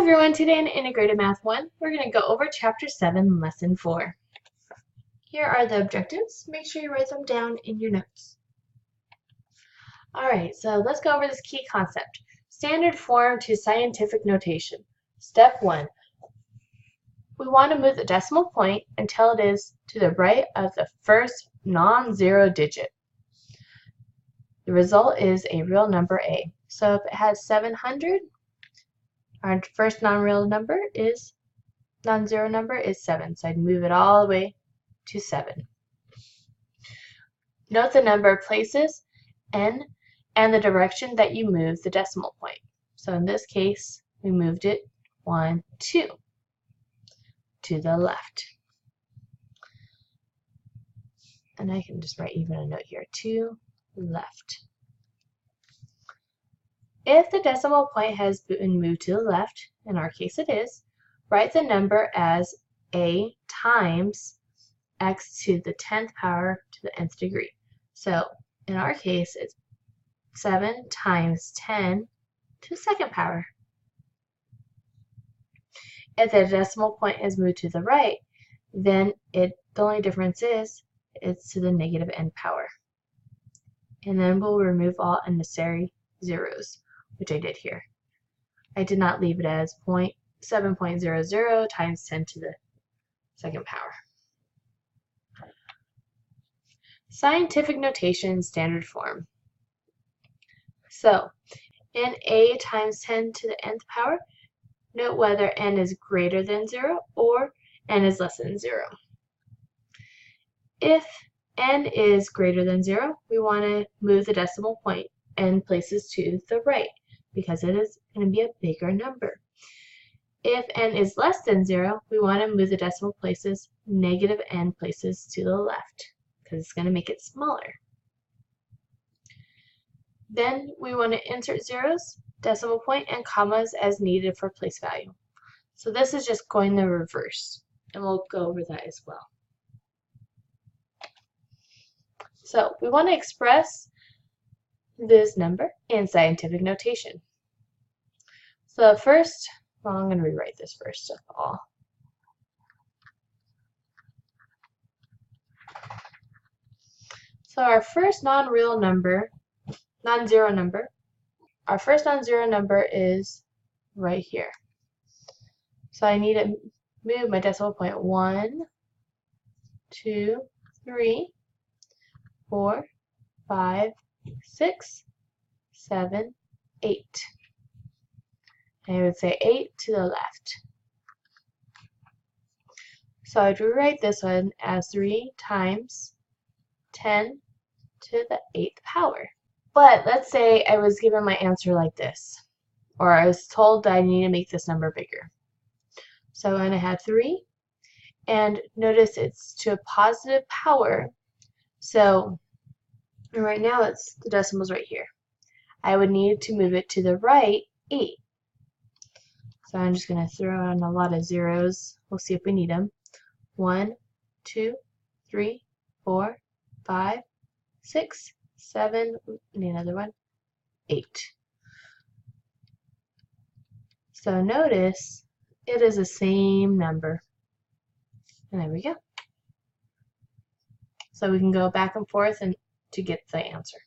everyone, today in Integrated Math 1, we're going to go over Chapter 7, Lesson 4. Here are the objectives. Make sure you write them down in your notes. Alright, so let's go over this key concept. Standard form to scientific notation. Step 1. We want to move the decimal point until it is to the right of the first non-zero digit. The result is a real number A. So if it has 700, our first non-zero number is 7, so I'd move it all the way to 7. Note the number of places, n, and the direction that you move the decimal point. So in this case, we moved it 1, 2 to the left. And I can just write even a note here, to left. If the decimal point has been moved to the left, in our case it is, write the number as a times x to the 10th power to the nth degree. So in our case it's 7 times 10 to the second power. If the decimal point is moved to the right, then the only difference is it's to the negative n power. And then we'll remove all unnecessary zeros, which I did here. I did not leave it as 7.00 times 10 to the second power. Scientific notation standard form. So, in a times 10 to the nth power, note whether n is greater than 0 or n is less than 0. If n is greater than 0, we want to move the decimal point n places to the right, because it is going to be a bigger number. If n is less than 0, we want to move the decimal places negative n places to the left, because it's going to make it smaller. Then we want to insert zeros, decimal point, and commas as needed for place value. So this is just going the reverse, and we'll go over that as well. So we want to express this number in scientific notation. So first, I'm going to rewrite this first of all. So our first non-zero number, our first non-zero number is right here. So I need to move my decimal point 1, 2, 3, 4, 5, 6, 7, 8. And I would say 8 to the left. So I'd rewrite this one as 3 times 10 to the 8th power. But let's say I was given my answer like this, or I was told that I need to make this number bigger. So I'm going to have 3, and notice it's to a positive power. So right now it's the decimal's right here. I would need to move it to the right 8. So I'm just going to throw in a lot of zeros. We'll see if we need them. 1, 2, 3, 4, 5, 6, 7, need another one, 8. So notice it is the same number. And there we go. So we can go back and forth to get the answer.